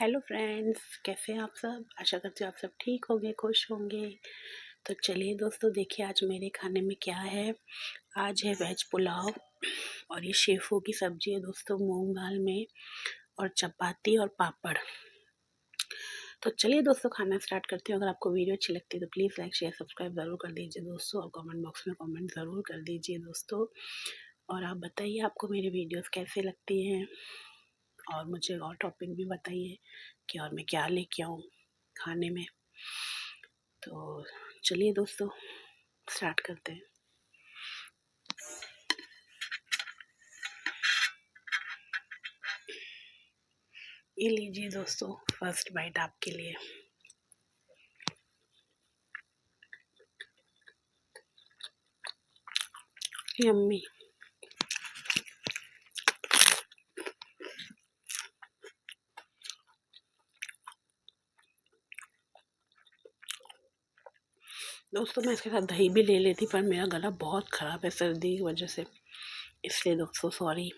Hello friends, कैसे हैं आप सब। आशा करती हूँ आप सब ठीक होंगे, खुश होंगे। तो चलिए दोस्तों, देखिए आज मेरे खाने में क्या है। आज है वेज पुलाव और ये शेफ़ो की सब्ज़ी है दोस्तों, मूंग दाल में, और चपाती और पापड़। तो चलिए दोस्तों, खाना स्टार्ट करते हैं। अगर आपको वीडियो अच्छी लगती है तो प्लीज़ लाइक शेयर सब्सक्राइब ज़रूर कर दीजिए दोस्तों, और कमेंट बॉक्स में कमेंट ज़रूर कर दीजिए दोस्तों। और आप बताइए आपको मेरी वीडियोस कैसे लगती हैं, और मुझे और टॉपिक भी बताइए कि और मैं क्या लेके आऊँ खाने में। तो चलिए दोस्तों, स्टार्ट करते हैं। ये लीजिए दोस्तों, फर्स्ट बाइट आपके लिए। यम्मी। दोस्तों मैं इसके साथ दही भी ले लेती, पर मेरा गला बहुत ख़राब है सर्दी की वजह से, इसलिए दोस्तों सॉरी।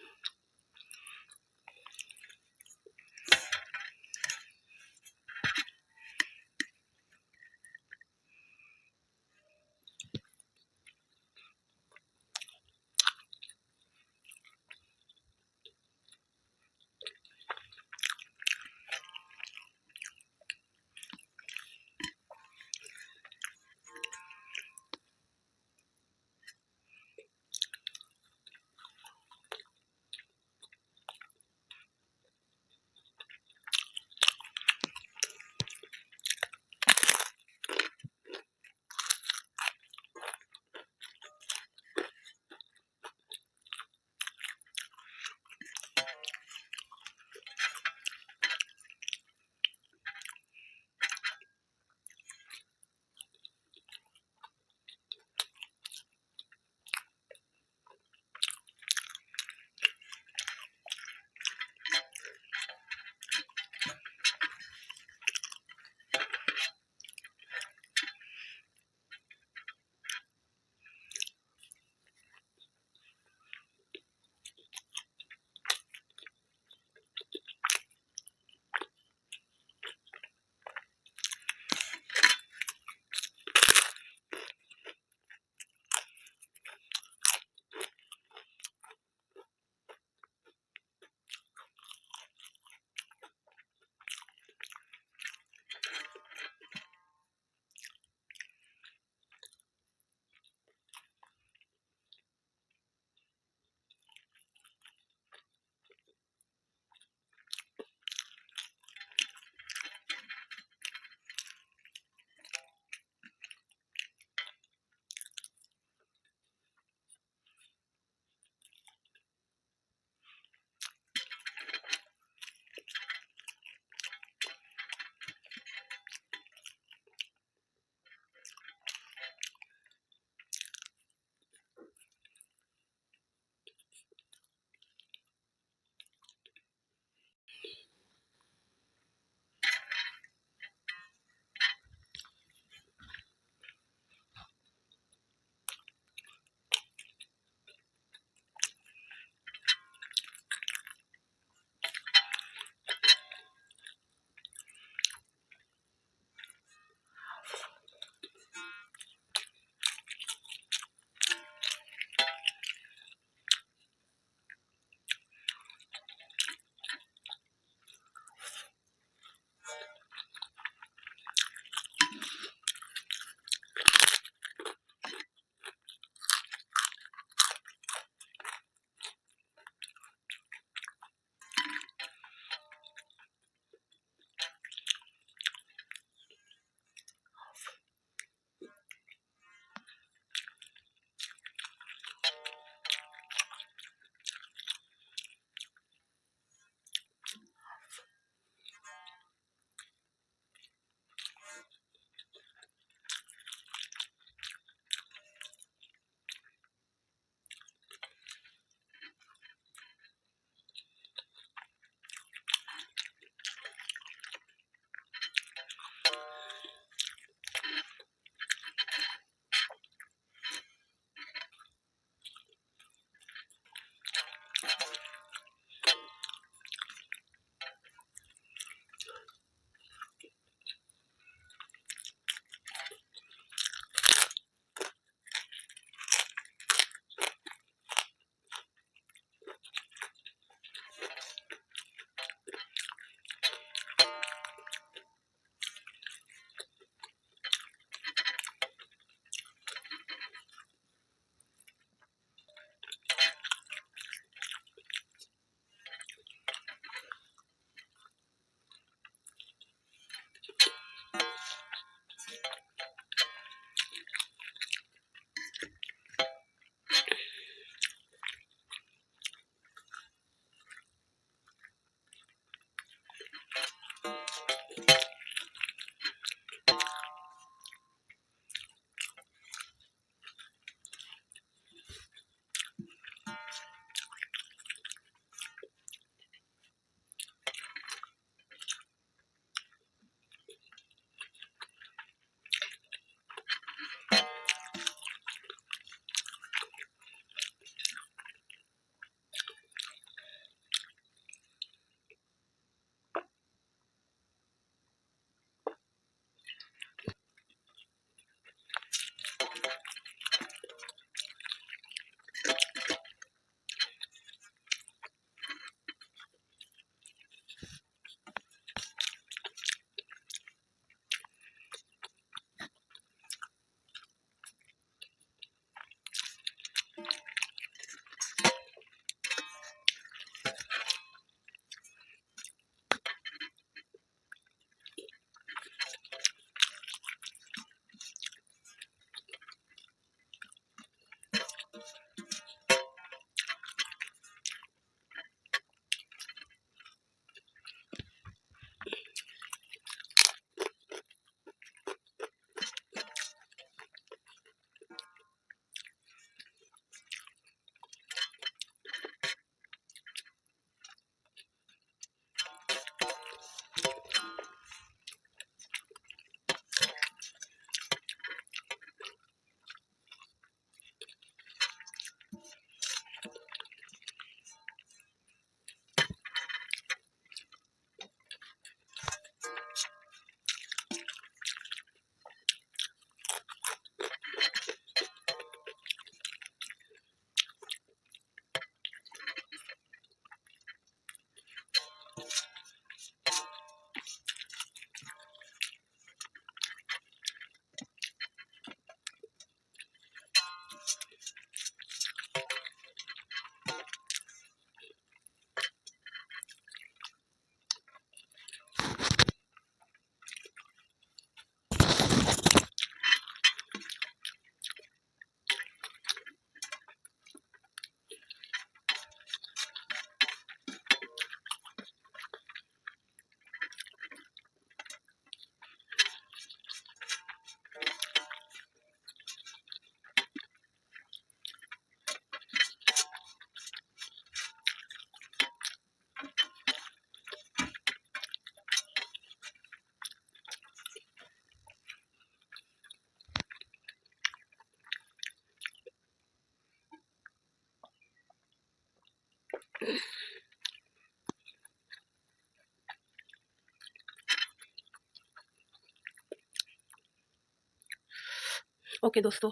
ओके दोस्तों,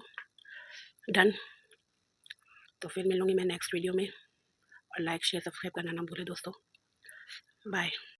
डन। तो फिर मिलूँगी मैं नेक्स्ट वीडियो में, और लाइक शेयर सब्सक्राइब करना ना भूलें दोस्तों। बाय।